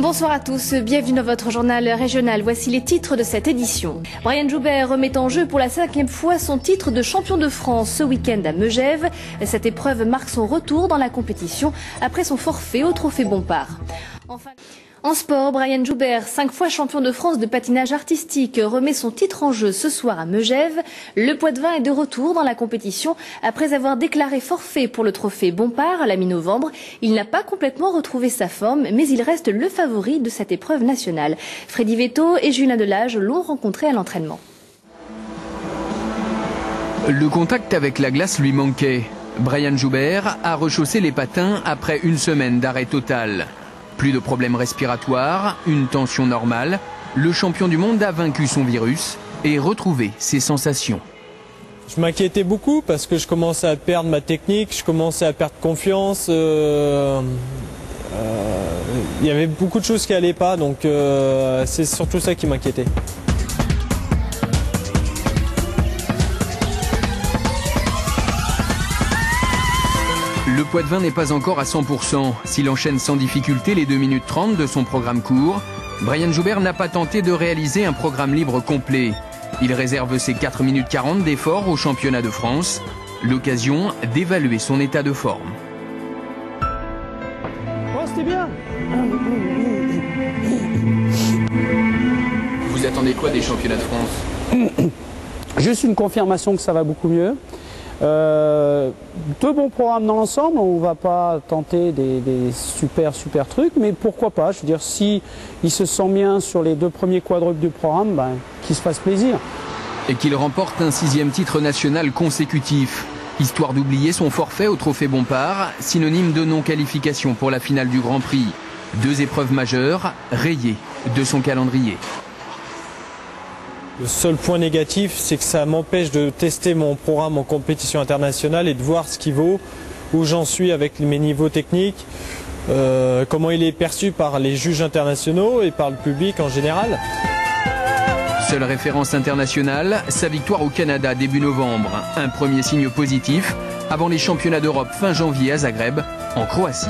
Bonsoir à tous, bienvenue dans votre journal régional. Voici les titres de cette édition. Brian Joubert remet en jeu pour la 5e fois son titre de champion de France ce week-end à Megève. Cette épreuve marque son retour dans la compétition après son forfait au Trophée Bompard. En sport, Brian Joubert, 5 fois champion de France de patinage artistique, remet son titre en jeu ce soir à Megève. Le Poitevin est de retour dans la compétition après avoir déclaré forfait pour le Trophée Bompard à la mi-novembre. Il n'a pas complètement retrouvé sa forme, mais il reste le favori de cette épreuve nationale. Freddy Vetto et Julien Delage l'ont rencontré à l'entraînement. Le contact avec la glace lui manquait. Brian Joubert a rechaussé les patins après une semaine d'arrêt total. Plus de problèmes respiratoires, une tension normale. Le champion du monde a vaincu son virus et retrouvé ses sensations. Je m'inquiétais beaucoup parce que je commençais à perdre ma technique, je commençais à perdre confiance. Il y avait beaucoup de choses qui n'allaient pas, donc c'est surtout ça qui m'inquiétait. Le Poitevin n'est pas encore à 100%. S'il enchaîne sans difficulté les 2 minutes 30 de son programme court, Brian Joubert n'a pas tenté de réaliser un programme libre complet. Il réserve ses 4 minutes 40 d'effort au championnat de France, l'occasion d'évaluer son état de forme. Oh, c'était bien. Vous attendez quoi des championnats de France? Juste une confirmation que ça va beaucoup mieux. Deux bons programmes dans l'ensemble, on ne va pas tenter des super trucs, mais pourquoi pas, je veux dire, si il se sent bien sur les 2 premiers quadruples du programme, qu'il se fasse plaisir. Et qu'il remporte un 6e titre national consécutif, histoire d'oublier son forfait au Trophée Bompard, synonyme de non-qualification pour la finale du Grand Prix. 2 épreuves majeures rayées de son calendrier. Le seul point négatif, c'est que ça m'empêche de tester mon programme en compétition internationale et de voir ce qu'il vaut, où j'en suis avec mes niveaux techniques, comment il est perçu par les juges internationaux et par le public en général. Seule référence internationale, sa victoire au Canada début novembre. Un premier signe positif avant les championnats d'Europe fin janvier à Zagreb, en Croatie.